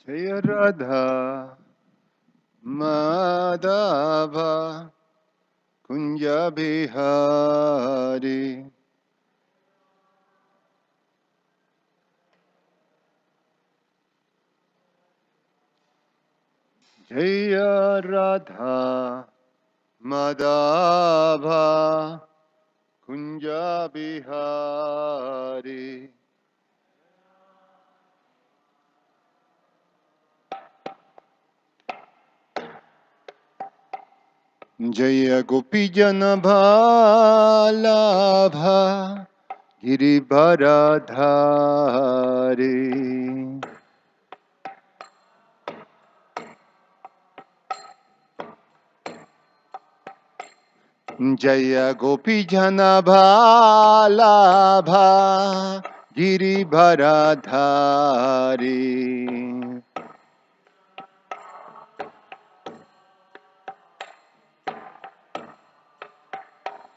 Jaya Radha Madhava Kunja Bihari Jaya Radha Madhava Kunja Bihari Jaya Gopijana Bhalabha Giribharadhari Jaya Gopijana Bhalabha Giribharadhari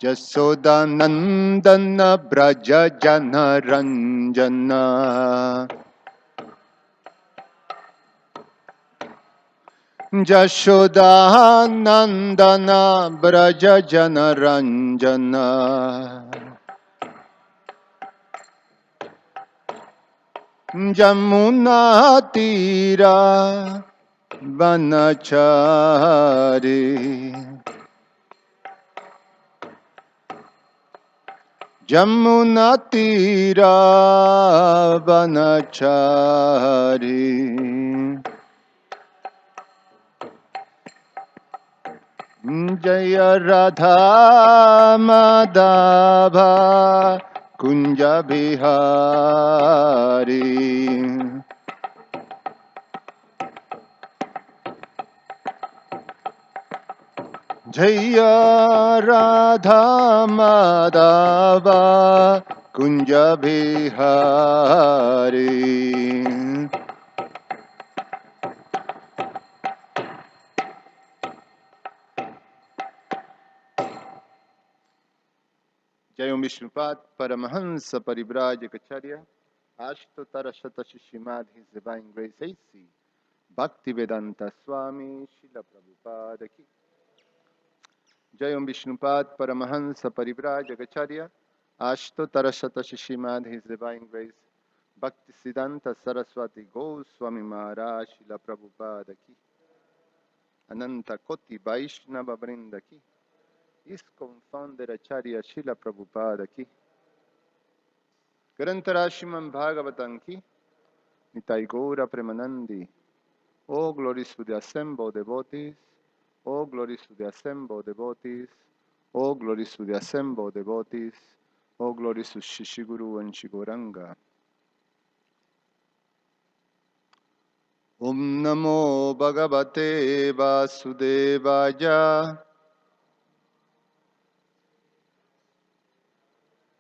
Jasodanandana Braja Jana Ranjana Jashodanandana Braja Jana Ranjana Jamuna Tira Vanachari Jamuna Tira Vanachari Jaya Radha Madhava Kunja Bihari Jaya Radha Madhava Kunja Bihari Jai Om Vishnupat Paramahansa Parivrajacharya Ashtotara Shatashi Srimad His Divine Grace A.C. Bhaktivedanta Swami Srila Prabhupada Ki Jai Om Vishnupat Paramahansa Parivrajacharya Ashtotara Shatashi Srimad His Divine Grace Bhaktisiddhanta Saraswati Goswami Maharaj Srila Prabhupada Ki Ananta Koti Vaishnava Vrinda Ki ISKCON Founder Acharya Srila Prabhupada Ki Grantara Srimad Bhagavatam Ki Nitai Gaura Premanandi. Oh, glories to the assembled devotees. Oh, glories to the assembled devotees. Oh, glories to the assembled devotees. Oh, glories to Shishiguru and Shiguranga. Om Namo Bhagavate Vasudevaya.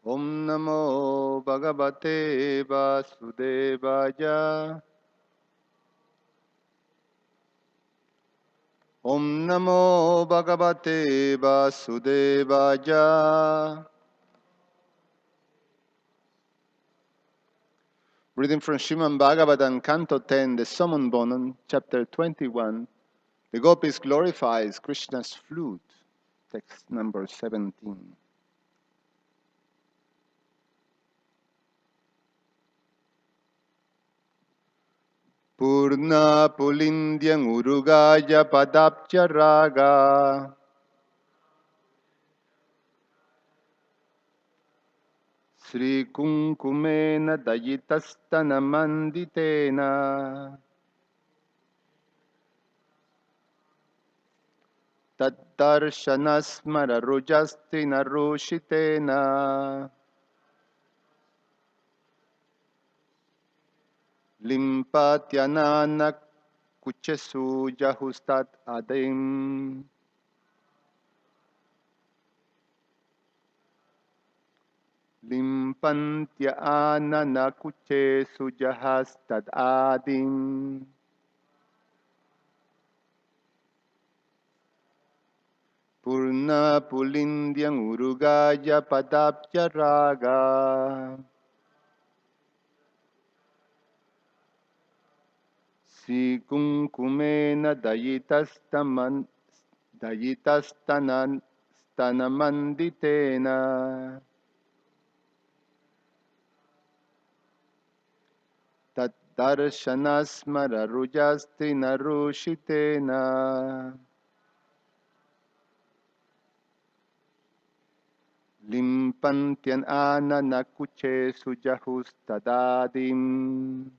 Om Namo Bhagavate Vasudevaya. Om Namo Bhagavate Vasudevaya. Reading from Srimad Bhagavatam, Canto 10, the Summon Bonon, Chapter 21. The Gopis glorifies Krishna's flute. Text number 17. Purna Pulindyam Urugaya Padapcha Raga Sri Kunkumena Dayitastana Manditena Taddarshanasmara Rujastina Rushitena Limpatyanana Kuchesu Jahustat Adim Limpantya Anana Kuchesu Jahastad Adim Purna Pulindyam Urugaya Padapya Raga Sri Kunkumena Dayitastanan Stanamanditena Tat Darshanasmara Rujastina Rushitena Limpantyan Ananakuche Sujahustadadim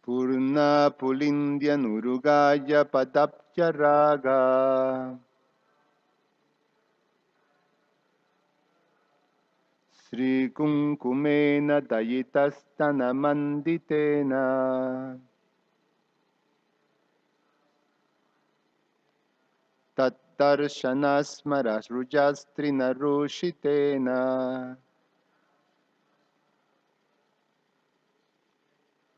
Purna Pulindya Nurugaya Padapya Raga Sri Kunkumena Dayitastana Manditena Tatdarshanasmara Rujastrina Rushitena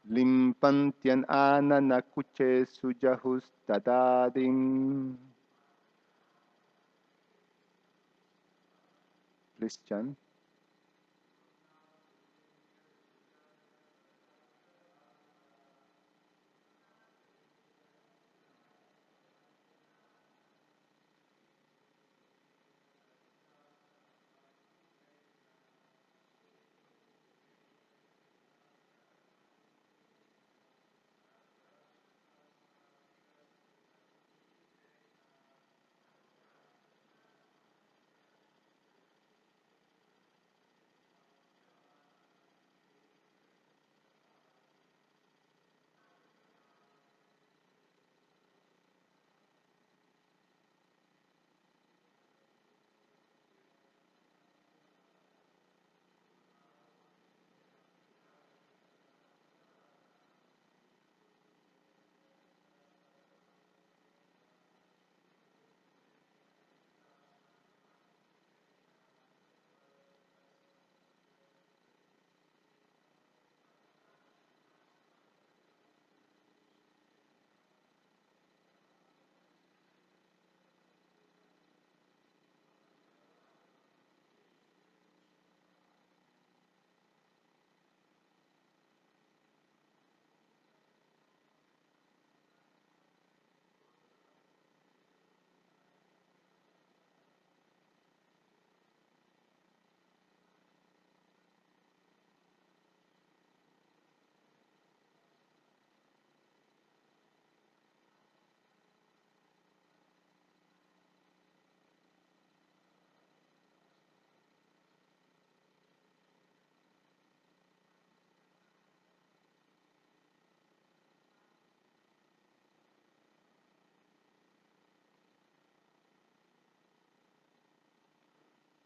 Limpantyan Ananakuche Sujahustadadim. Please chant.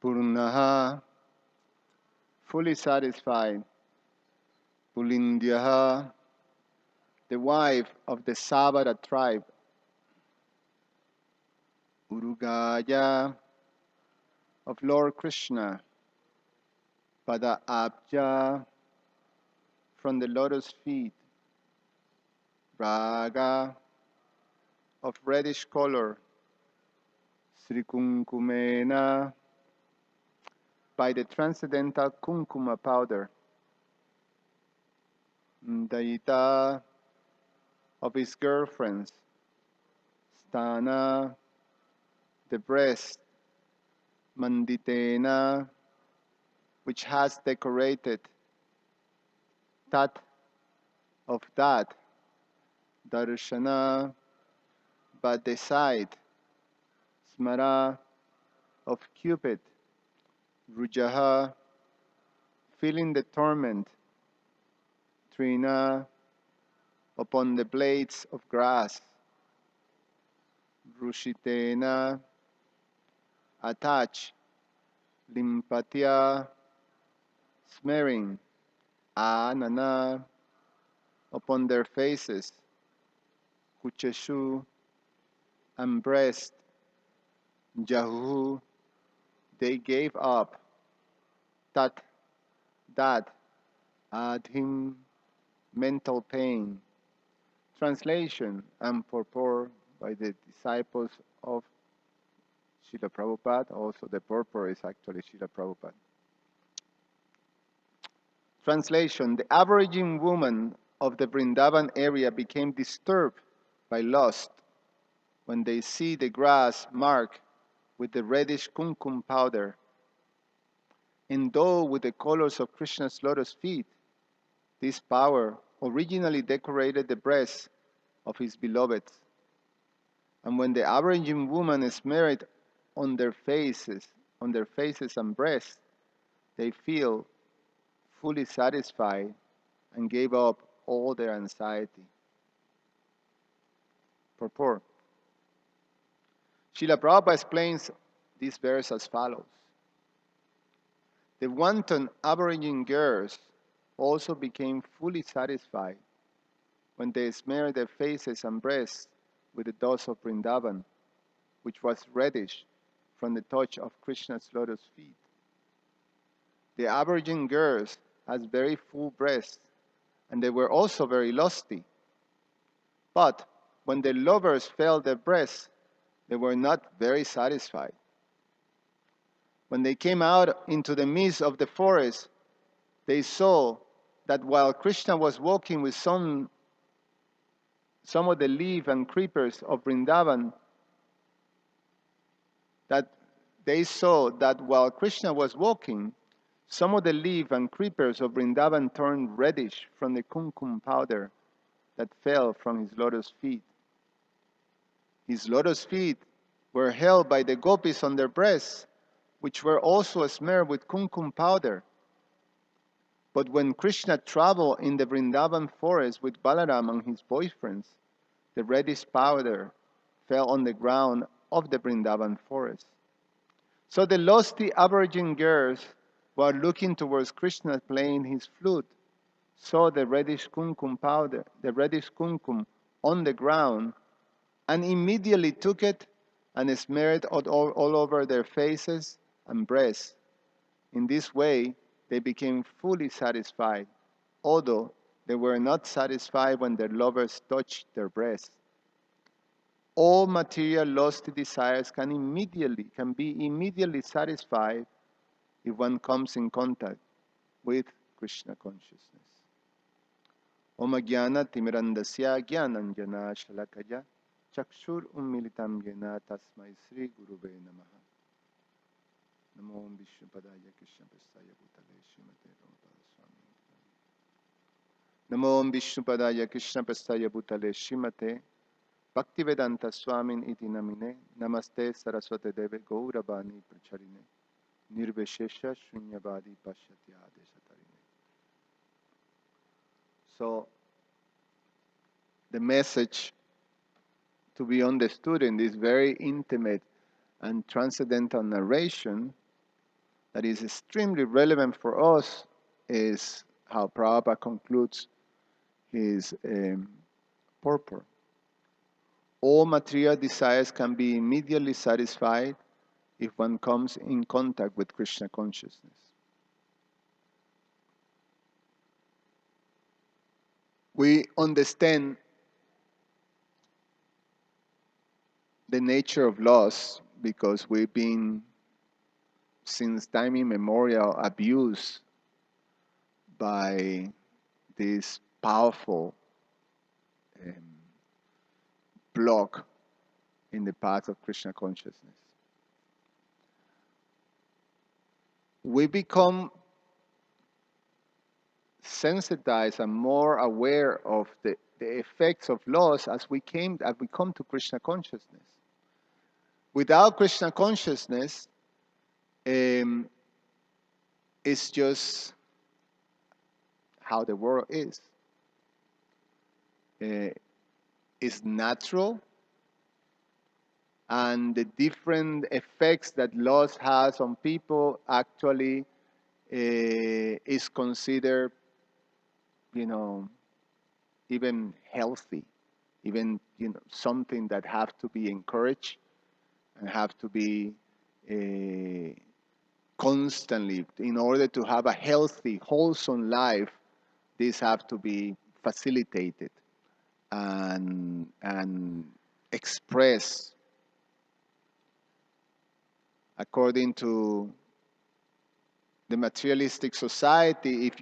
Purnaha, fully satisfied. Pulindyaha, the wife of the Savara tribe. Urugaya, of Lord Krishna. Pada Abja, from the lotus feet. Raga, of reddish color. Sri Kunkumena, by the transcendental Kunkuma powder. Dayita, of his girlfriends. Stana, the breast. Manditena, which has decorated. Tat, of that. Darshana, but the sight. Smara, of Cupid. Rujaha, feeling the torment. Trina, upon the blades of grass. Rushitena, attach. Limpatya, smearing. Anana, upon their faces. Kucheshu, and breast. Jahu, they gave up. Tat, that. Adhim, mental pain. Translation and purport by the disciples of Srila Prabhupada. Also, the purport is actually Srila Prabhupada. Translation: the aborigine woman of the Vrindavan area became disturbed by lust when they see the grass marked with the reddish kumkum powder, endowed with the colors of Krishna's lotus feet. This power originally decorated the breasts of his beloved, and when the aborigine woman smeared on their faces and breasts, they feel fully satisfied and gave up all their anxiety. Purport. Srila Prabhupada explains this verse as follows. The wanton aborigine girls also became fully satisfied when they smeared their faces and breasts with the dust of Vrindavan, which was reddish from the touch of Krishna's lotus feet. The aborigine girls had very full breasts, and they were also very lusty. But when their lovers felt their breasts, they were not very satisfied. When they came out into the midst of the forest, they saw that while Krishna was walking with some of the leaves and creepers of Vrindavan, that they saw that while Krishna was walking, some of the leaves and creepers of Vrindavan turned reddish from the kumkum powder that fell from his lotus feet. His lotus feet were held by the gopis on their breasts, which were also smeared with kumkum powder. But when Krishna traveled in the Vrindavan forest with Balaram and his boyfriends, the reddish powder fell on the ground of the Vrindavan forest. So the lusty aborigine girls, while looking towards Krishna playing his flute, saw the reddish kumkum on the ground, and immediately took it and smeared it all over their faces and breasts. In this way, they became fully satisfied, although they were not satisfied when their lovers touched their breasts. All material lusty desires can be immediately satisfied if one comes in contact with Krishna consciousness. Om Jnana Timirandasya Jnananjana Shalakaya Chakshur Ummilitam Yena Tasmai Sri Gurube Namaha. Namo Om Vishnupadaya Krishna Prasthaya Bhutale Srimate Prabhupada Swami. Namo Om Vishnupadaya Krishna Prasthaya Bhutale Srimate Bhaktivedanta Swamin iti namine Namaste Saraswate Deve Gauravani Pracharine Nirveshesha Shunyavadi Pashyatya Adeshatarine. So, the message to be understood in this very intimate and transcendental narration that is extremely relevant for us is how Prabhupada concludes his purport. All material desires can be immediately satisfied if one comes in contact with Krishna consciousness. We understand the nature of loss because we've been, since time immemorial, abused by this powerful block in the path of Krishna consciousness. We become sensitized and more aware of the effects of loss as we come to Krishna consciousness. Without Krishna consciousness, it's just how the world is. It's natural, and the different effects that loss has on people actually is considered, even healthy, even something that have to be encouraged and have to be constantly, in order to have a healthy, wholesome life, these have to be facilitated and expressed according to the materialistic society, if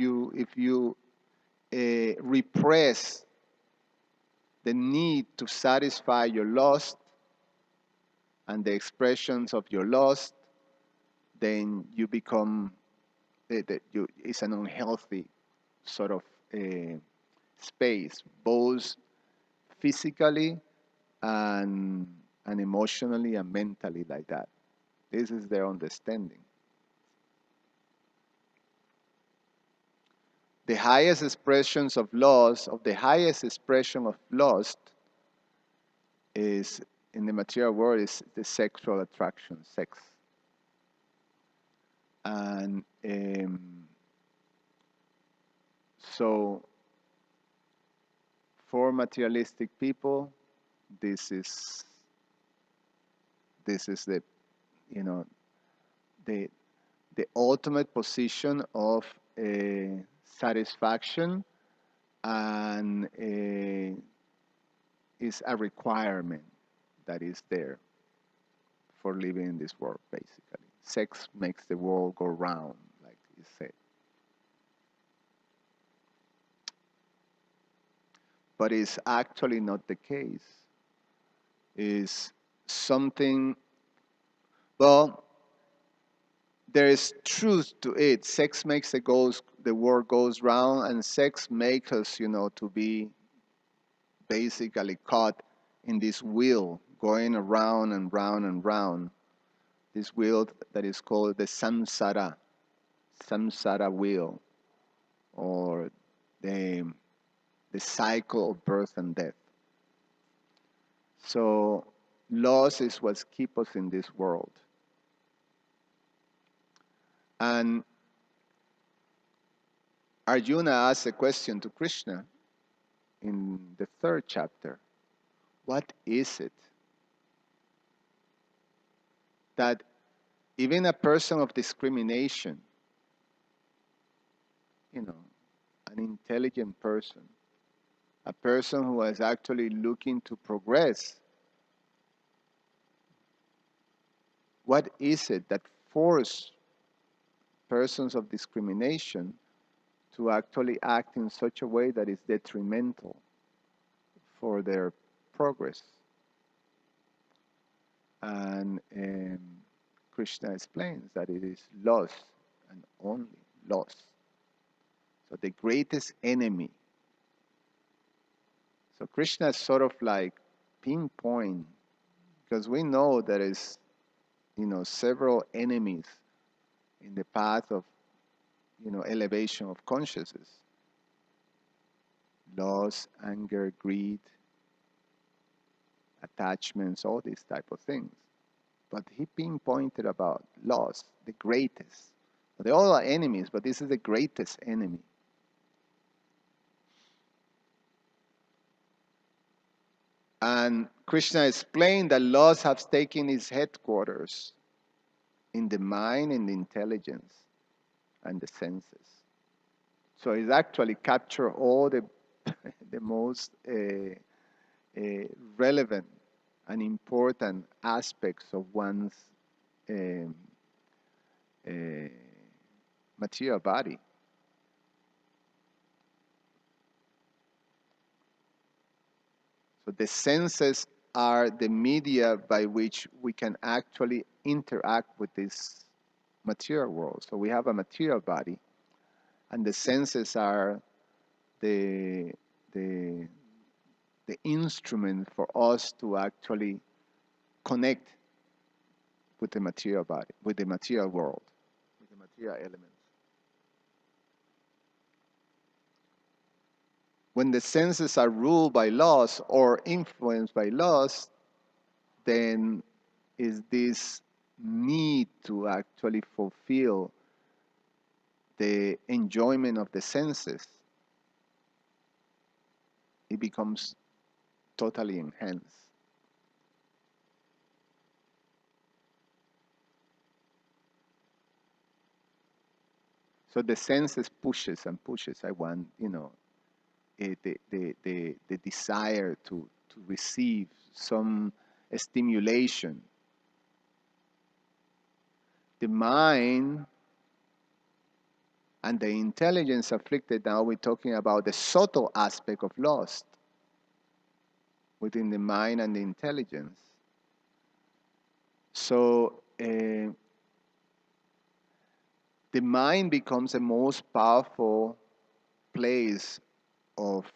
you repress the need to satisfy your lust and the expressions of your lust, then you become it's an unhealthy sort of space, both physically and emotionally and mentally, like that. This is their understanding. The highest expressions of lust, of the highest expression of lust, is in the material world is the sexual attraction, sex. And so for materialistic people, this is the the the ultimate position of satisfaction, and is a requirement that is there for living in this world. Basically, sex makes the world go round, like you said. But it's actually not the case. Is something, well, there is truth to it. Sex makes the world goes round, and sex makes us, to be basically caught in this wheel going around and round and round. This wheel that is called the samsara wheel, or the cycle of birth and death. So loss is what keeps us in this world. And Arjuna asked a question to Krishna in the 3rd chapter. What is it that even a person of discrimination, an intelligent person, a person who is actually looking to progress, what is it that forces persons of discrimination to actually act in such a way that is detrimental for their progress? And Krishna explains that it is loss, and only loss. So the greatest enemy. So Krishna is sort of like pinpoint, because we know there is, several enemies in the path of, elevation of consciousness. Loss, anger, greed, attachments, all these type of things. But he pinpointed about loss, the greatest. They all are enemies, but this is the greatest enemy. And Krishna explained that loss has taken its headquarters in the mind and the intelligence and the senses. So it's actually captured all the the most relevant and important aspects of one's material body. So the senses are the media by which we can actually interact with this material world. So we have a material body, and the senses are the instrument for us to actually connect with the material body, with the material world, with the material elements. When the senses are ruled by laws or influenced by laws, then is this need to actually fulfill the enjoyment of the senses, it becomes totally enhanced. So the senses pushes and pushes. I want, the desire to receive some stimulation. The mind And the intelligence afflicted, now we're talking about the subtle aspect of lust within the mind and the intelligence. So the mind becomes the most powerful place of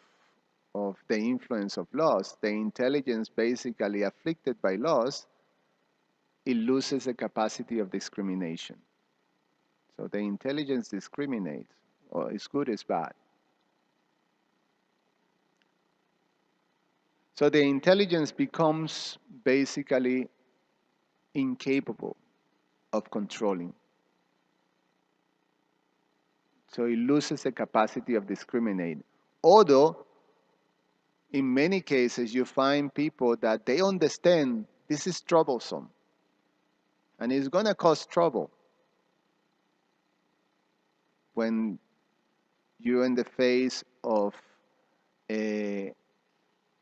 the influence of lust. The intelligence basically afflicted by lust, it loses the capacity of discrimination. So the intelligence discriminates, or it's good, it's bad. So the intelligence becomes basically incapable of controlling. So it loses the capacity of discriminating. Although, in many cases, you find people that they understand this is troublesome and it's going to cause trouble when you're in the face of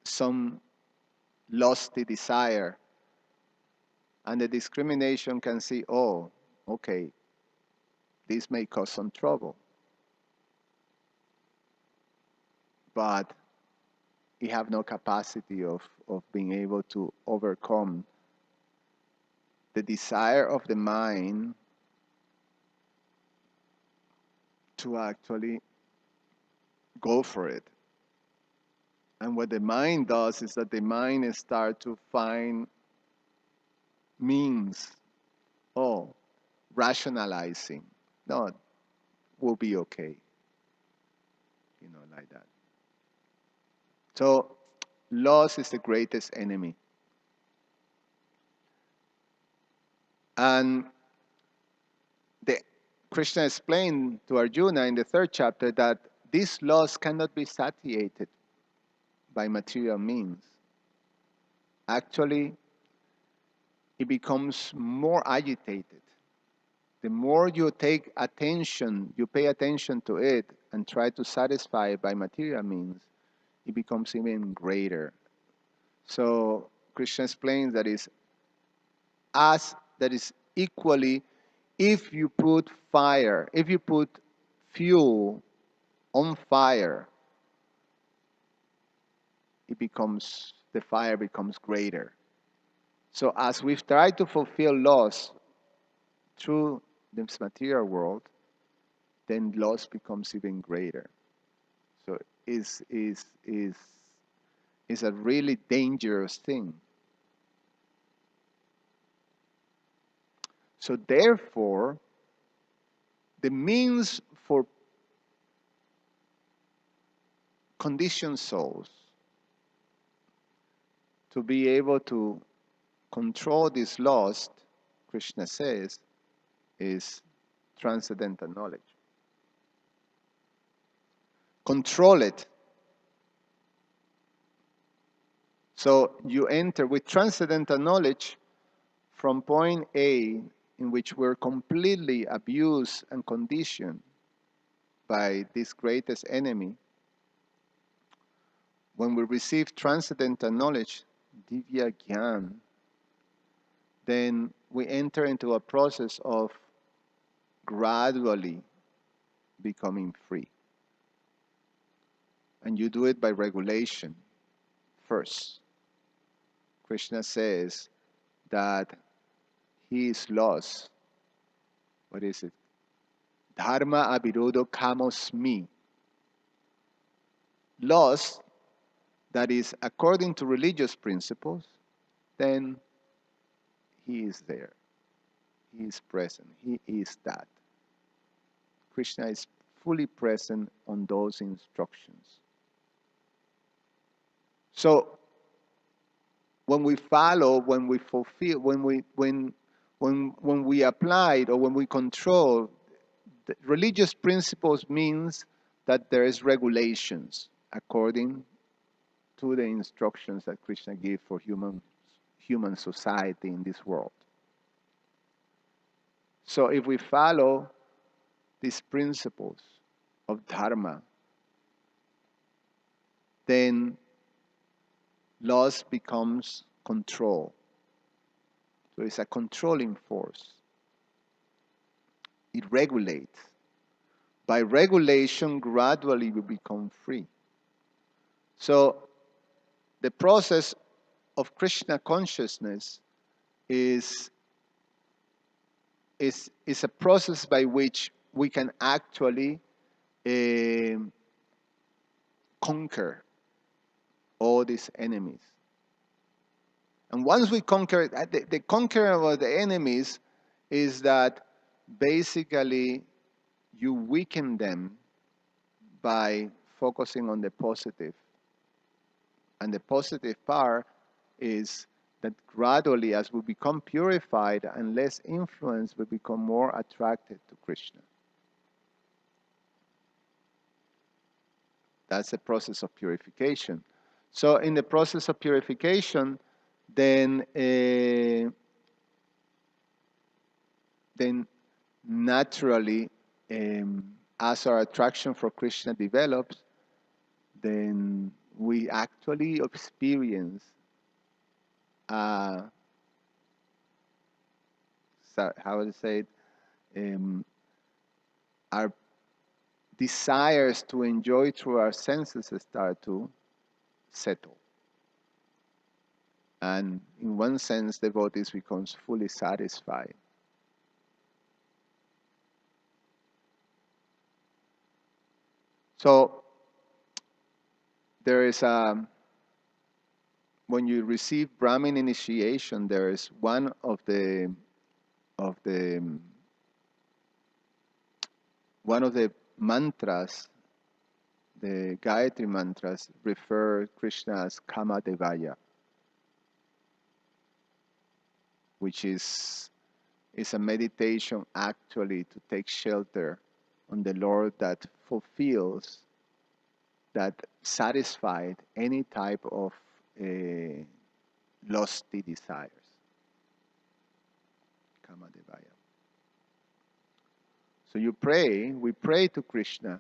some lusty desire, and the discrimination can see, oh, okay, this may cause some trouble, but you have no capacity of being able to overcome the desire of the mind to actually go for it. And what the mind does is that the mind starts to find means, oh, rationalizing. No, we'll be okay. Like that. So, loss is the greatest enemy. And Krishna explained to Arjuna in the 3rd chapter that this loss cannot be satiated by material means. Actually, it becomes more agitated. The more you take attention, you pay attention to it and try to satisfy it by material means, it becomes even greater. So Krishna explains that is equally, if you put fuel on fire, the fire becomes greater. So as we've tried to fulfill laws through this material world, then loss becomes even greater. So is a really dangerous thing. So therefore, the means for conditioned souls to be able to control this lust, Krishna says, is transcendental knowledge. Control it. So you enter with transcendental knowledge from point A, in which we're completely abused and conditioned by this greatest enemy. When we receive transcendental knowledge, Divya Gyan, then we enter into a process of gradually becoming free. And you do it by regulation first. Krishna says that he is lost. What is it? Dharma abirodo kamosmi. Lost, that is according to religious principles, then he is there. He is present. He is that. Krishna is fully present on those instructions. So when we follow, when we fulfill, when we apply it, or when we control, the religious principles means that there is regulations according to the instructions that Krishna gave for human society in this world. So if we follow these principles of Dharma, then loss becomes control. So it's a controlling force. It regulates. by regulation, gradually we become free. So the process of Krishna consciousness is a process by which we can actually conquer all these enemies. And once we conquer, the conquer of the enemies is that basically you weaken them by focusing on the positive. And the positive part is that gradually, as we become purified and less influenced, we become more attracted to Krishna. That's the process of purification. So in the process of purification, then naturally, as our attraction for Krishna develops, then we actually experience how would I say it? Our desires to enjoy through our senses start to settle. And in one sense, devotees becomes fully satisfied. So there is when you receive Brahmin initiation, there is one of the mantras, the Gayatri mantras, refer Krishna as Kama Devaya, which is a meditation actually to take shelter on the Lord that fulfills, that satisfied any type of lusty desires. Kama Devaya. So we pray to Krishna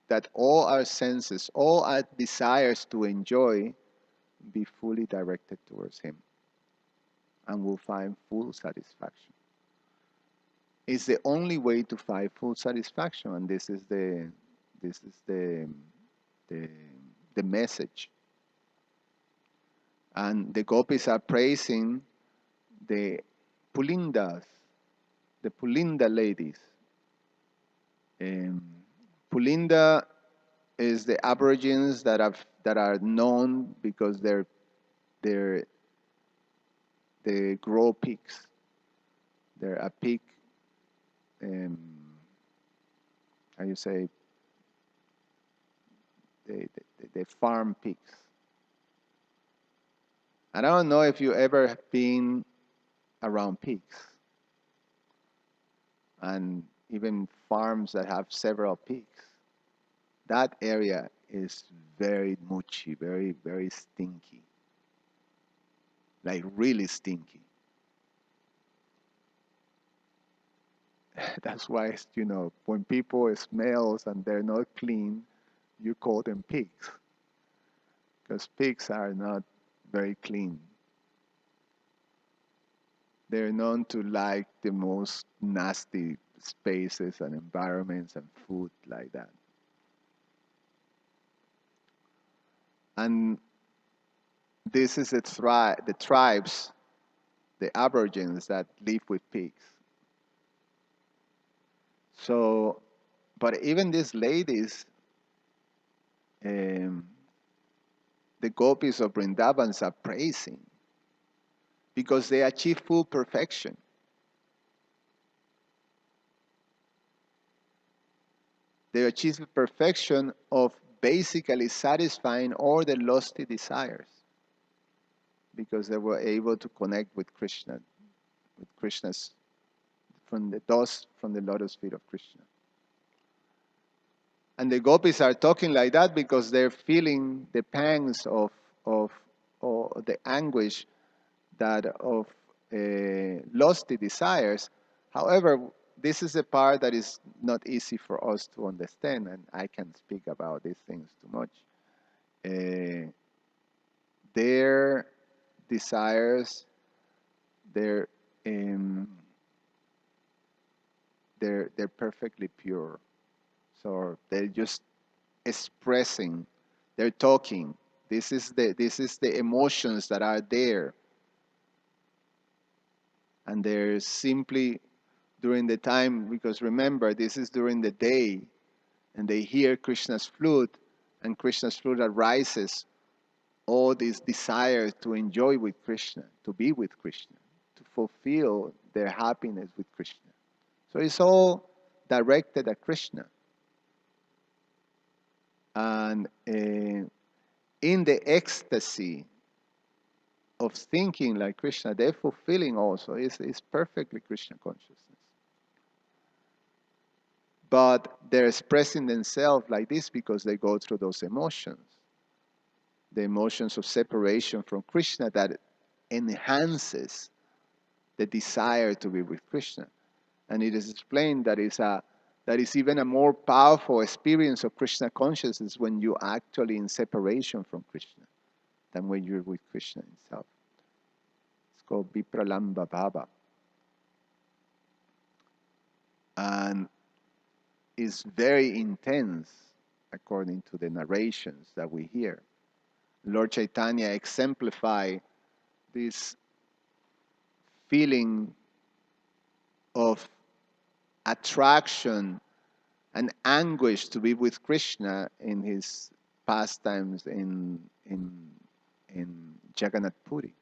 that all our senses, all our desires to enjoy be fully directed towards Him, and we'll find full satisfaction. It's the only way to find full satisfaction, and this is the message. And the gopis are praising the Pulindas, the Pulinda ladies. Pulinda is the aborigines that are known because they grow pigs. They're a pig. How you say? They farm pigs. And I don't know if you ever have been around pigs, and even farms that have several pigs. That area is very muchi, very, very stinky. Like really stinky. That's why, when people smells and they're not clean, you call them pigs. Because pigs are not very clean. They're known to like the most nasty spaces and environments and food like that. And this is the tribes, the aborigines that live with pigs. So, but even these ladies, the gopis of Vrindavan are praising because they achieve full perfection. They achieve the perfection of basically satisfying all the lusty desires because they were able to connect with Krishna, with Krishna's, from the dust from the lotus feet of Krishna. And the gopis are talking like that because they're feeling the pangs of the anguish that of lusty desires. However, this is a part that is not easy for us to understand, and I can't speak about these things too much. Their desires, they're perfectly pure. or they're just expressing, they're talking. This is the emotions that are there, and they're simply during the time, because remember, this is during the day, and they hear Krishna's flute, and Krishna's flute arises all this desire to enjoy with Krishna, to be with Krishna, to fulfill their happiness with Krishna. So it's all directed at Krishna. And in the ecstasy of thinking like Krishna, they're fulfilling also. It's perfectly Krishna consciousness. But they're expressing themselves like this because they go through those emotions. The emotions of separation from Krishna that enhances the desire to be with Krishna. And it is explained that is even a more powerful experience of Krishna consciousness when you're actually in separation from Krishna than when you're with Krishna himself. It's called Vipralamba Bhava. And it's very intense according to the narrations that we hear. Lord Chaitanya exemplified this feeling of attraction and anguish to be with Krishna in his pastimes in Jagannath Puri.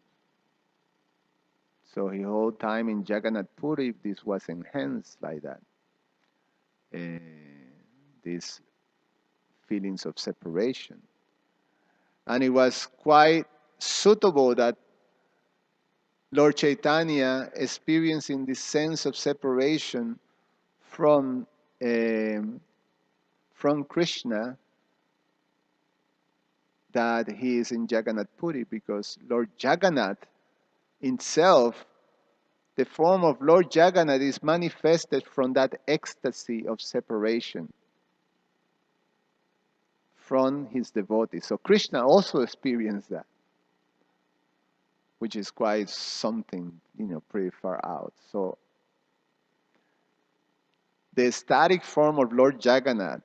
So the whole time in Jagannath Puri, this was enhanced like that. These feelings of separation. And it was quite suitable that Lord Chaitanya experiencing this sense of separation from Krishna, that he is in Jagannath Puri, because Lord Jagannath himself, the form of Lord Jagannath is manifested from that ecstasy of separation from his devotees. So Krishna also experienced that, which is quite something, pretty far out. So the static form of Lord Jagannath,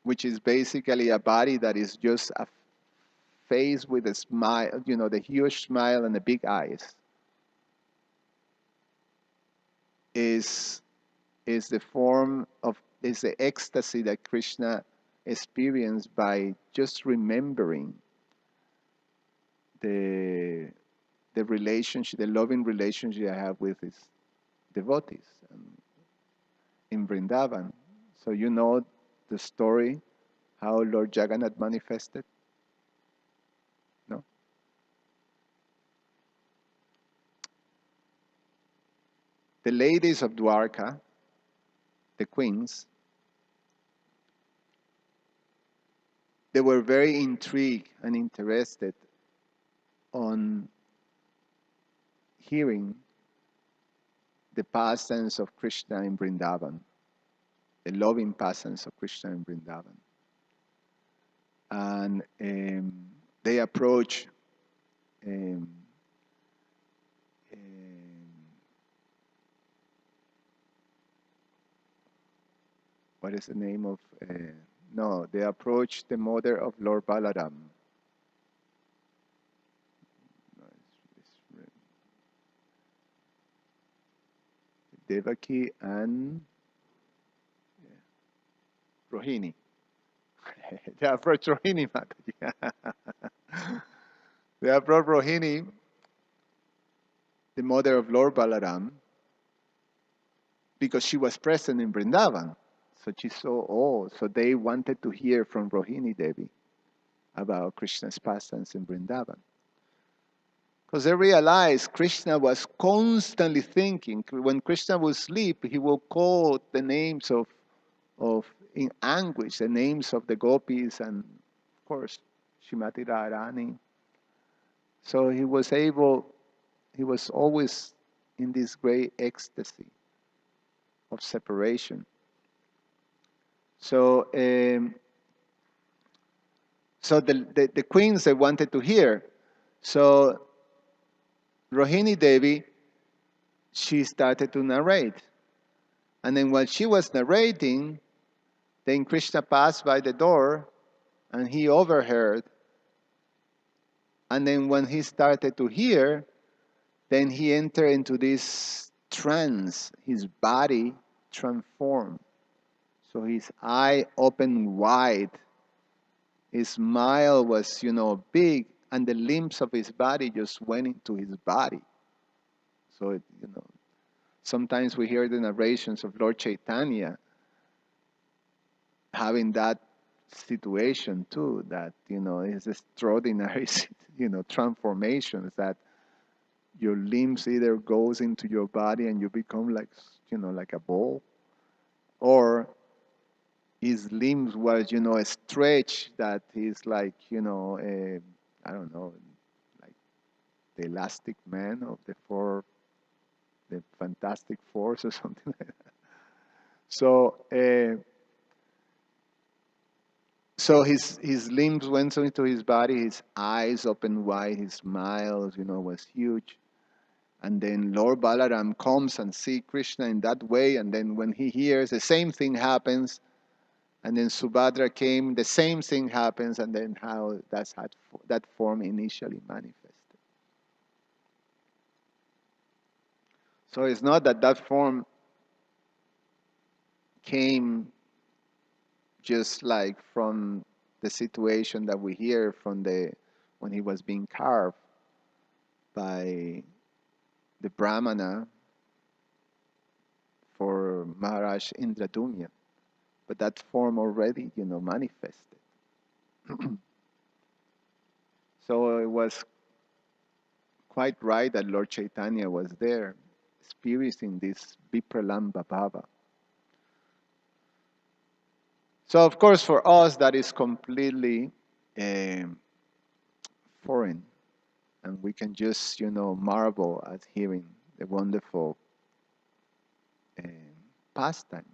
which is basically a body that is just a face with a smile, the huge smile and the big eyes, is the ecstasy that Krishna experienced by just remembering the relationship, the loving relationship I have with his devotees in Vrindavan. So you know the story, how Lord Jagannath manifested? No? The ladies of Dwarka, the queens, they were very intrigued and interested on hearing the pastimes of Krishna in Vrindavan, the loving pastimes of Krishna in Vrindavan. And they approach what is the name of they approached the mother of Lord Balaram. Devaki and Rohini. They approached Rohini Mataji. They approached Rohini, the mother of Lord Balaram, because she was present in Vrindavan. So she saw, so they wanted to hear from Rohini Devi about Krishna's pastimes in Vrindavan. Because they realized Krishna was constantly thinking. When Krishna would sleep, he will call the names of in anguish, the names of the gopis and, of course, Shrimati Radharani. So he was always in this great ecstasy of separation. So, the queens, they wanted to hear. So Rohini Devi, she started to narrate. And then while she was narrating, then Krishna passed by the door and he overheard. And then when he started to hear, then he entered into this trance. His body transformed. So his eye opened wide. His smile was, big, and the limbs of his body just went into his body. So, sometimes we hear the narrations of Lord Chaitanya having that situation too, that, is extraordinary, transformations that your limbs either goes into your body and you become like, like a ball, or his limbs was, stretched that he's like, I don't know, like the Elastic Man of the Fantastic Force or something like that. So, so his limbs went into his body, his eyes opened wide, his smile, was huge. And then Lord Balaram comes and see Krishna in that way, and then when he hears, the same thing happens. And then Subhadra came, the same thing happens, and then how that form initially manifested. So it's not that form came just like from the situation that we hear from when he was being carved by the Brahmana for Maharaj Indradumya, but that form already, manifested. So it was quite right that Lord Chaitanya was there, experiencing this Vipralamba Bhava. So of course, for us, that is completely foreign, and we can just, marvel at hearing the wonderful pastimes.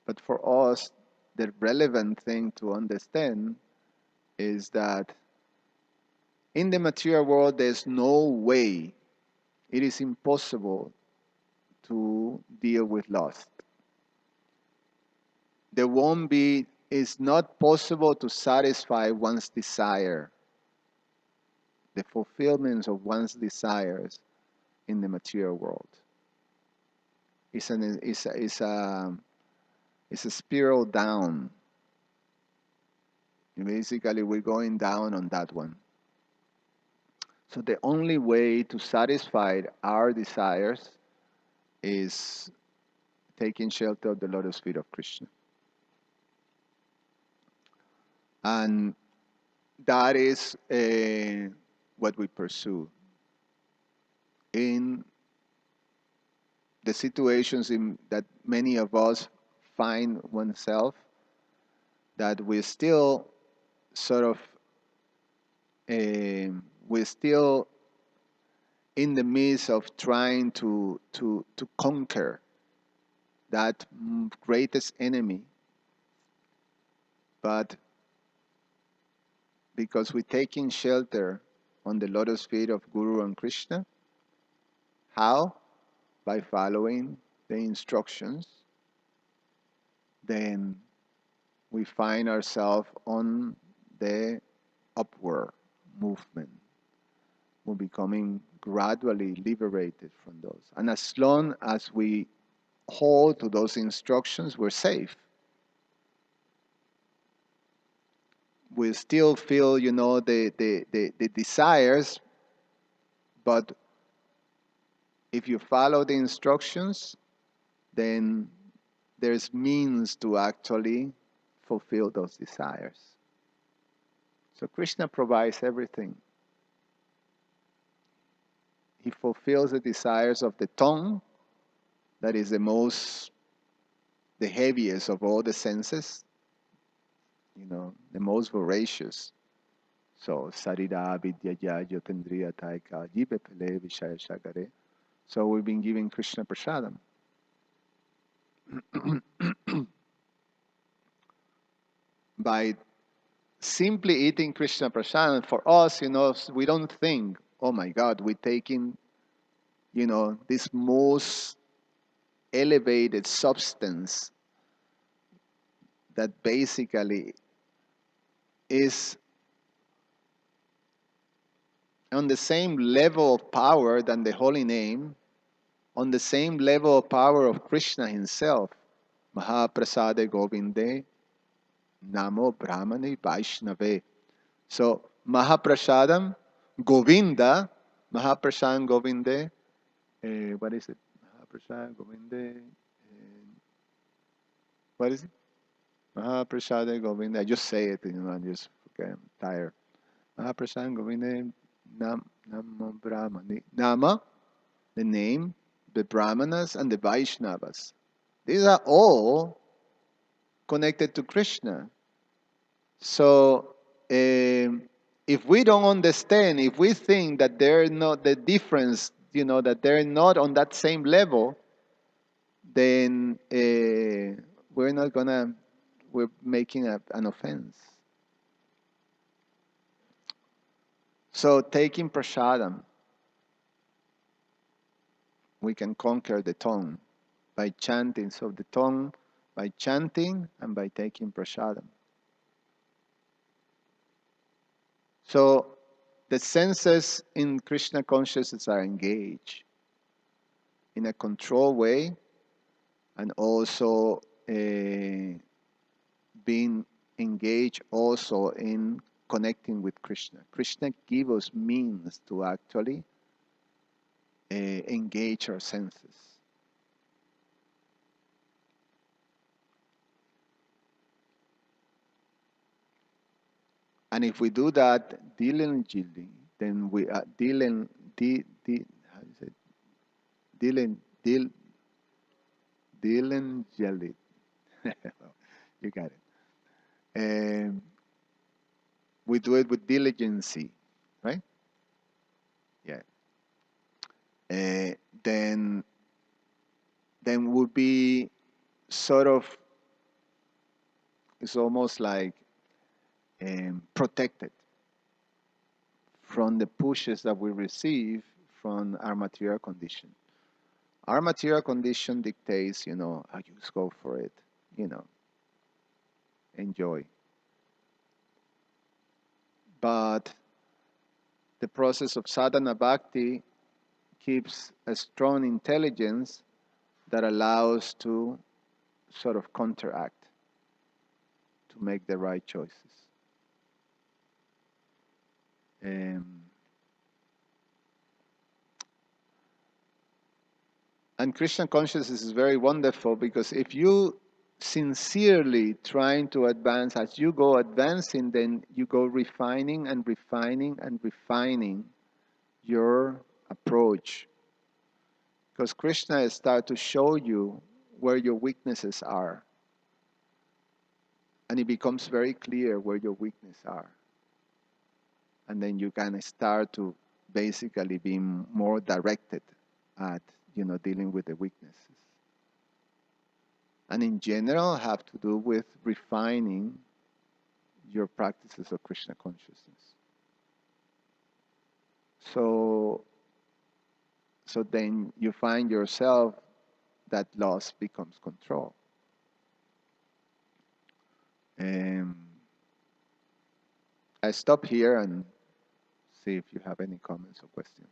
But for us, the relevant thing to understand is that in the material world, there's no way, it is impossible to deal with lust. It's not possible to satisfy one's desire, the fulfillment of one's desires in the material world. It's a spiral down. Basically, we're going down on that one. So the only way to satisfy our desires is taking shelter of the lotus feet of Krishna. And that is what we pursue. In the situations that many of us find oneself, that we're still sort of, we're still in the midst of trying to conquer that greatest enemy, but because we're taking shelter on the lotus feet of Guru and Krishna, how? By following the instructions, then we find ourselves on the upward movement. We're becoming gradually liberated from those. And as long as we hold to those instructions, we're safe. We still feel, the desires, but if you follow the instructions, then there's means to actually fulfill those desires. So Krishna provides everything. He fulfills the desires of the tongue, that is the heaviest of all the senses, the most voracious. So sarira vidyaya yotendriya taika jive pele vishaya shagare. So we've been giving Krishna prasadam. By simply eating Krishna prasadam, for us, we don't think, oh my God, we're taking this most elevated substance that basically is on the same level of power than the holy name, on the same level of power of Krishna himself. Mahaprasade Govinde Namo Brahmane Vaishnave. So Mahaprasadam Govinda, Mahaprasad Govinde, what is it? Mahaprasad Govinde, what is it? Mahaprasade Govinda. I just say it, I just okay, I'm tired. Mahaprasad Govinde Namo Brahmane. Nama, the name, the Brahmanas and the Vaishnavas. These are all connected to Krishna. So if we don't understand, if we think that they're not the difference, that they're not on that same level, then we're making an offense. So taking prasadam, we can conquer the tongue by chanting. So the tongue by chanting and by taking prasadam. So the senses in Krishna consciousness are engaged in a controlled way, and also being engaged also in connecting with Krishna. Krishna gives us means to actually engage our senses. And if we do that diligently, then we are diligently. You got it. We do it with diligence, right? Yeah. Then we'll be sort of, it's almost like protected from the pushes that we receive from our material condition. Our material condition dictates, I just go for it, enjoy. But the process of sadhana bhakti keeps a strong intelligence that allows to sort of counteract, to make the right choices. And Krishna consciousness is very wonderful, because if you sincerely trying to advance, as you go advancing, then you go refining and refining and refining your approach. Because Krishna starts to show you where your weaknesses are. And it becomes very clear where your weaknesses are. And then you can start to basically be more directed at dealing with the weaknesses. And in general, have to do with refining your practices of Krishna consciousness. So then you find yourself that loss becomes control. I stop here and see if you have any comments or questions.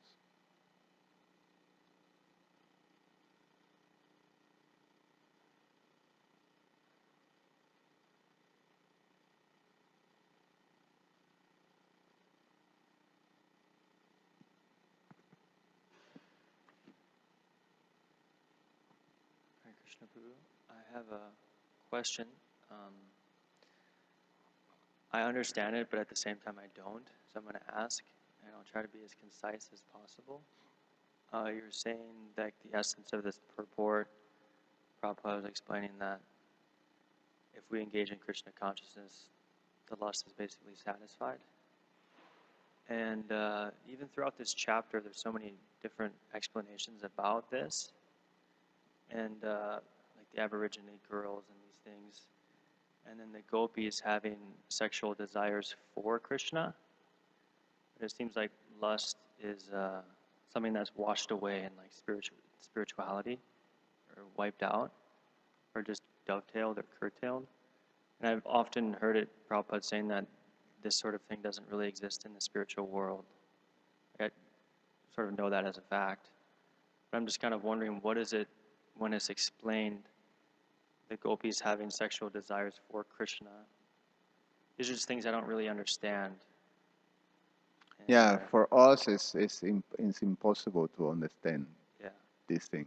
Hare Krishna Prabhu, I have a question. I understand it, but at the same time I don't. So I'm going to ask, and I'll try to be as concise as possible. You're saying that the essence of this purport, Prabhupada was explaining that if we engage in Krishna consciousness, the lust is basically satisfied. And even throughout this chapter, there's so many different explanations about this. And like the Aborigine girls and these things. And then the gopis having sexual desires for Krishna. But it seems like lust is something that's washed away in like spirituality, or wiped out, or just dovetailed or curtailed. And I've often heard it, Prabhupada saying that this sort of thing doesn't really exist in the spiritual world. I sort of know that as a fact. But I'm just kind of wondering, what is it when it's explained the gopis having sexual desires for Krishna? These are just things I don't really understand. And, Yeah, for us, it's impossible to understand yeah. this thing.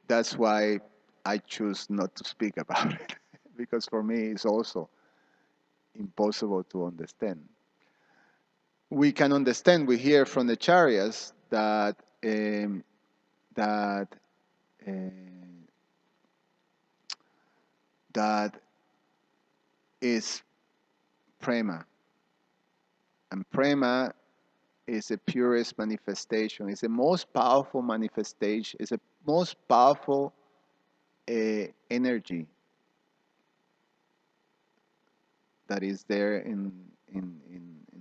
That's why I choose not to speak about it, because for me it's also impossible to understand. We can understand, we hear from the Acharyas that that that is prema, and prema is the purest manifestation. It's the most powerful manifestation. It's the most powerful energy that is there in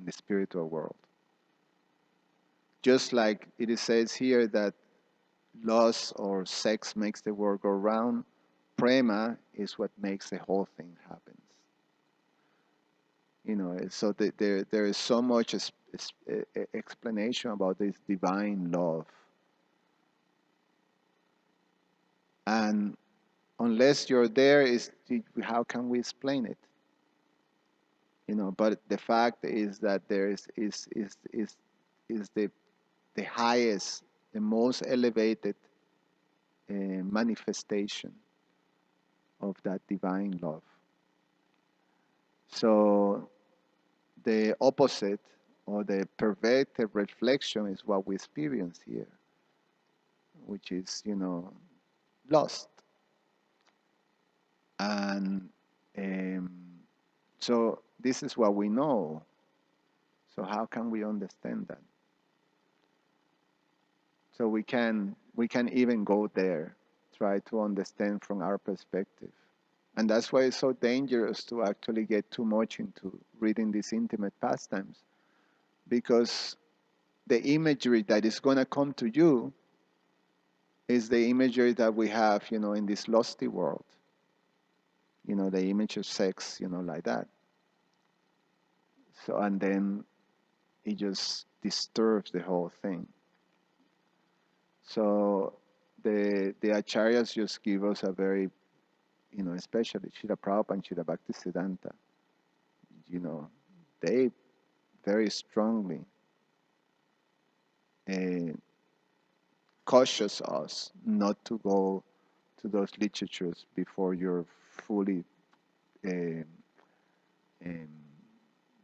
the spiritual world. Just like it says here that lust or sex makes the world go round, prema is what makes the whole thing happen. You know, so there is so much explanation about this divine love, and unless you're there, how can we explain it? You know, but the fact is that there is the highest, the most elevated manifestation of that divine love. So the opposite, or the perverted reflection, is what we experience here, which is, you know, lust. And so this is what we know. So how can we understand that? So we can even go there, try to understand from our perspective. And that's why it's so dangerous to actually get too much into reading these intimate pastimes, because the imagery that is going to come to you is the imagery that we have, you know, in this lusty world. You know, the image of sex, you know, like that. So, and then it just disturbs the whole thing. So the acharyas just give us a very, you know, especially Srila Prabhupada and Srila Bhaktisiddhanta, you know, they very strongly cautious us not to go to those literatures before you're fully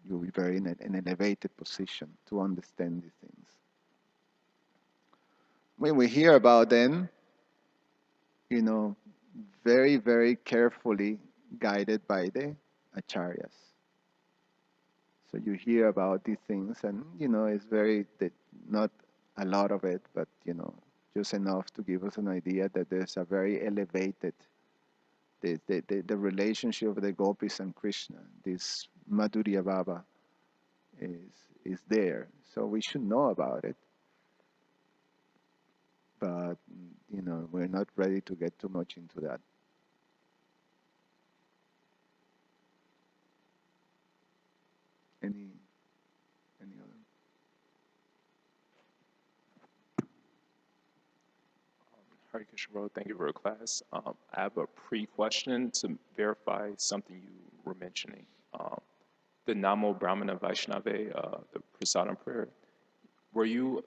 you'll be very in an elevated position to understand these things. When we hear about them, you know, very, very carefully guided by the acharyas. So you hear about these things, and, you know, it's very, not a lot of it, but, you know, just enough to give us an idea that there's a very elevated, the relationship of the gopis and Krishna, this Madhurya Bhava, is there. So we should know about it. But, you know, we're not ready to get too much into that. Any other? Hare Krishna, bro. Thank you for your class. I have a pre-question to verify something you were mentioning. The Namo Brahmana Vaishnave, the Prasadam prayer. Were you,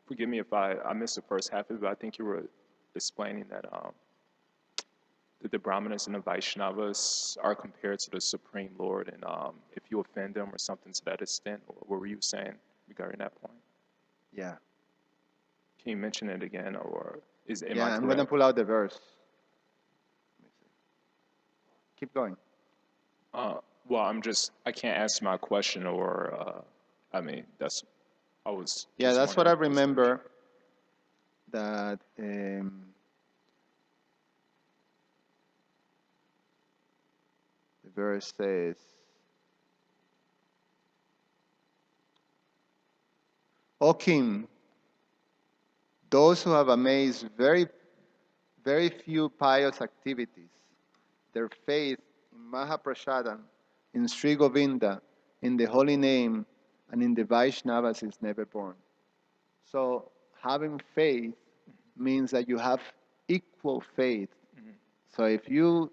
forgive me if I missed the first half of it, but I think you were explaining that the Brahmanas and the Vaishnavas are compared to the Supreme Lord, and if you offend them or something to that extent, or what were you saying regarding that point? Yeah. Can you mention it again, or am Yeah, I I'm going to pull out the verse. Keep going. Well, I can't answer my question, or, I mean, Yeah, that's what I remember, that the verse says, O king, those who have amazed very few pious activities, their faith in Mahaprasadam, in Sri Govinda, in the holy name, and in the Vaishnavas is never born. So having faith means that you have equal faith. So if you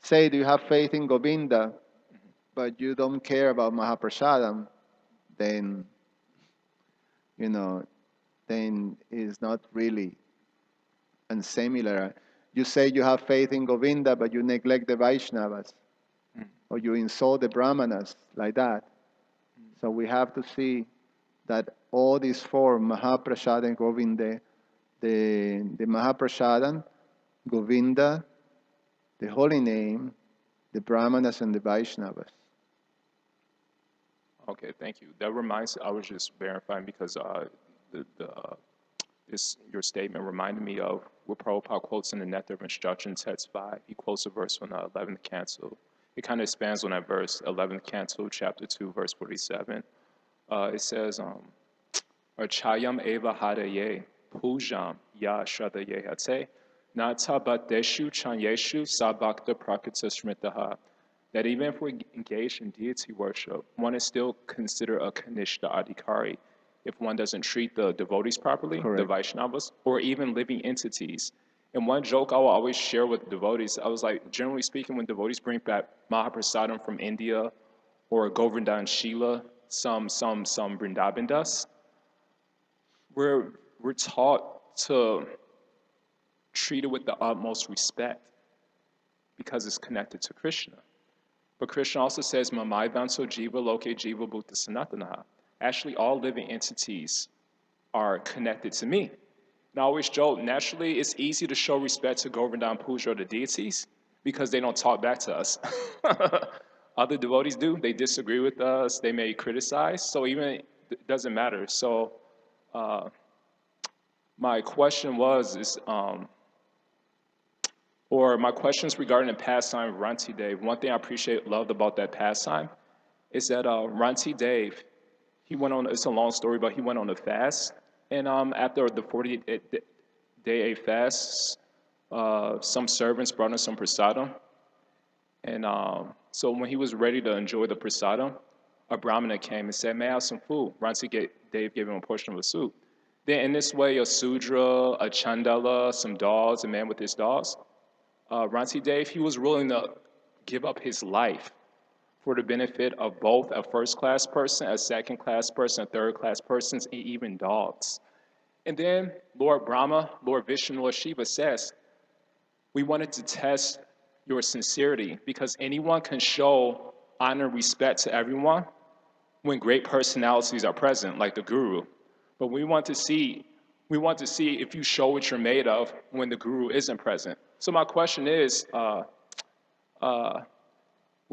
say that you have faith in Govinda, but you don't care about Mahaprasadam, then, then it's not really and similar. You say you have faith in Govinda, but you neglect the Vaishnavas, or you insult the Brahmanas, like that. So we have to see that all these four, Mahaprasadam, Govinda, the Mahaprasadam, Govinda, the holy name, the Brahmanas, and the Vaishnavas. Okay, thank you. That reminds, I was just verifying because your statement reminded me of what Prabhupada quotes in the Nectar of Instruction, Text 5. He quotes a verse from the 11th Canto. It kind of expands on that verse, 11th Canto, chapter 2, verse 47. It says, Archayam eva hadaye, pujam ya shadaye hate, nata bateshu chanyeshu sabakta prakita smritaha. That even if we're engaged in deity worship, one is still considered a Kanishta Adhikari if one doesn't treat the devotees properly, Correct. the Vaishnavas, or even living entities. And one joke I will always share with devotees, I was like, generally speaking, when devotees bring back Mahaprasadam from India or Govardhan Shila, some Vrindavan dust, we're taught to treat it with the utmost respect because it's connected to Krishna. But Krishna also says, Mamai Vanso Jiva Loke Jiva Bhuta Sanatanaha. Actually, all living entities are connected to me. Now, I always joke, naturally, it's easy to show respect to Govardhan Puja or the deities because they don't talk back to us. Other devotees do. They disagree with us. They may criticize. So even it doesn't matter. So my question my questions regarding the pastime of Ranti Dev. One thing I loved about that pastime is that Ranti Dev, he went on, it's a long story, but he went on a fast. And after the 40-day fast, some servants brought him some prasadam. And so when he was ready to enjoy the prasadam, a brahmana came and said, may I have some food? Ranti Dev gave him a portion of the soup. Then in this way, a Sudra, a Chandala, some dogs, a man with his dogs, Ranti Dev, he was willing to give up his life for the benefit of both a first-class person, a second-class person, a third-class person, and even dogs. And then Lord Brahma, Lord Vishnu, Lord Shiva says, we wanted to test your sincerity because anyone can show honor and respect to everyone when great personalities are present, like the Guru. But we want to see if you show what you're made of when the Guru isn't present. So my question is, what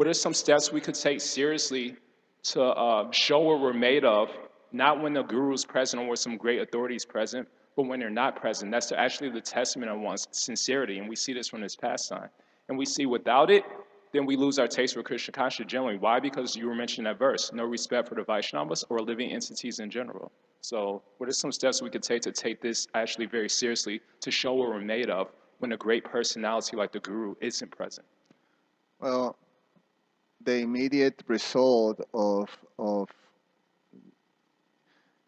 are some steps we could take seriously to show what we're made of, not when the Guru is present or some great authority is present, but when they're not present? That's actually the testament of one's sincerity, and we see this from this pastime. And we see without it, then we lose our taste for Krishna consciousness generally. Why? Because you were mentioning that verse, no respect for the Vaishnavas or living entities in general. So what are some steps we could take to take this actually very seriously to show what we're made of when a great personality like the Guru isn't present? Well, the immediate result of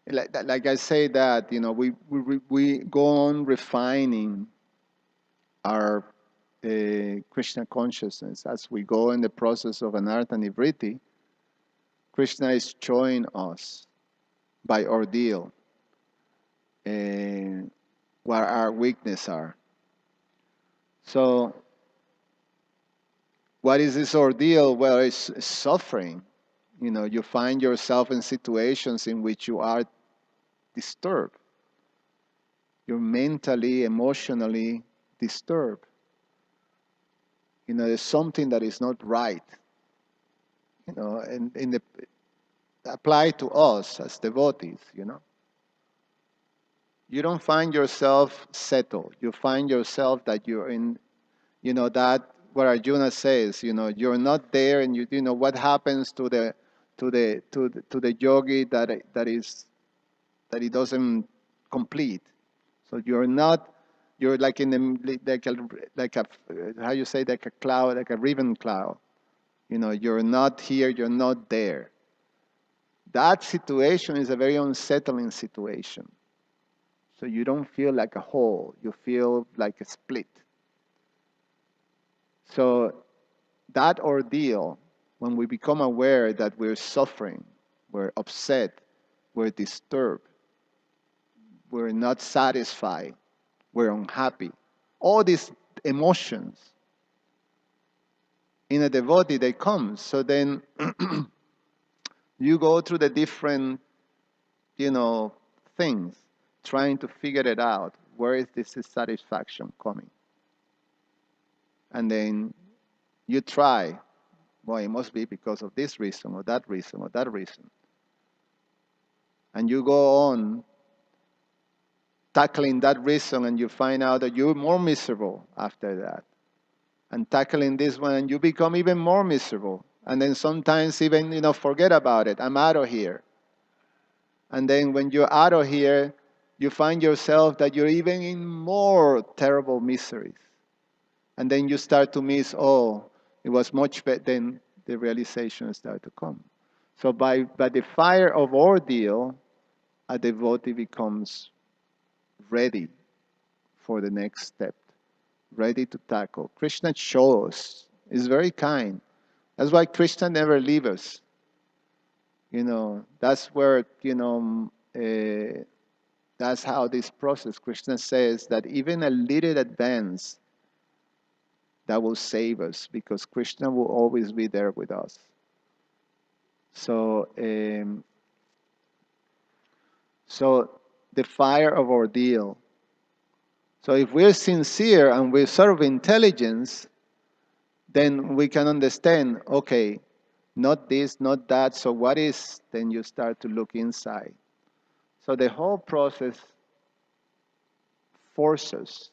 like I say that, we go on refining our Krishna consciousness as we go in the process of anartha nivritti. Krishna is showing us by ordeal what our weaknesses are. So what is this ordeal? Well, it's suffering. You find yourself in situations in which you are disturbed. You're mentally, emotionally disturbed. There's something that is not right. And apply to us as devotees. You don't find yourself settled. You find yourself that you're in, that what Arjuna says. You're not there, and what happens to the yogi that is that it doesn't complete. So you're like in the, like a, how you say, like a cloud, like a ribbon cloud. You're not here, you're not there. That situation is a very unsettling situation. So you don't feel like a whole, you feel like a split. So that ordeal, when we become aware that we're suffering, we're upset, we're disturbed, we're not satisfied, we're unhappy, all these emotions in a devotee, they come. So then you go through the different, things, trying to figure it out. Where is this satisfaction coming? And then you try, well, it must be because of this reason or that reason or that reason. And you go on tackling that reason, and you find out that you're more miserable after that. And tackling this one, and you become even more miserable. And then sometimes even, forget about it. I'm out of here. And then when you're out of here, you find yourself that you're even in more terrible miseries. And then you start to miss, oh, it was much better. Then the realization starts to come. So by the fire of ordeal, a devotee becomes ready for the next step, ready to tackle. Krishna shows, is very kind. That's why Krishna never leaves us. That's where, that's how this process, Krishna says that even a little advance, that will save us, because Krishna will always be there with us. So, the fire of ordeal. So if we're sincere and we serve intelligence, then we can understand, okay, not this, not that, so what is? Then you start to look inside. So the whole process forces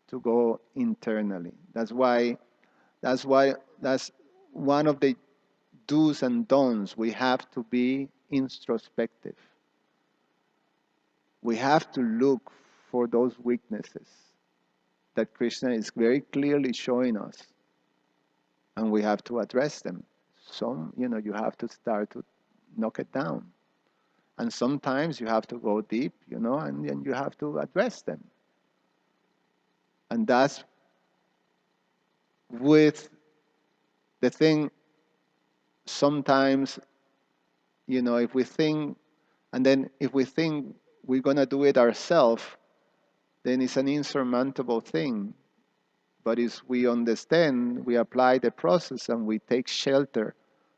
to go internally. That's one of the do's and don'ts. We have to be introspective. We have to look for those weaknesses that Krishna is very clearly showing us, and we have to address them. Some, you have to start to knock it down. And sometimes you have to go deep, and then you have to address them. And that's with the thing, sometimes, if we think, and then if we think we're going to do it ourselves, then it's an insurmountable thing. But if we understand, we apply the process, and we take shelter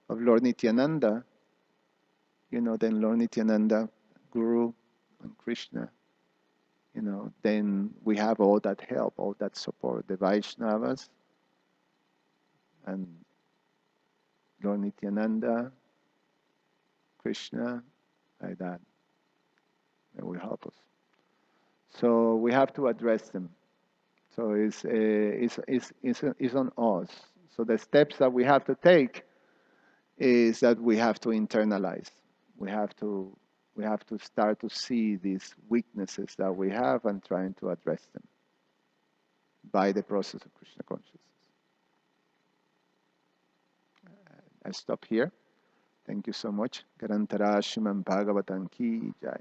of Lord Nityananda, then Lord Nityananda, Guru, and Krishna, then we have all that help, all that support, the Vaishnavas, and Lord Nityananda, Krishna, like that. They will help us. So we have to address them. So it's on us. So the steps that we have to take is that we have to internalize. We have to start to see these weaknesses that we have and trying to address them by the process of Krishna consciousness. I stop here. Thank you so much. Garantara Srimad Bhagavatam ki jai.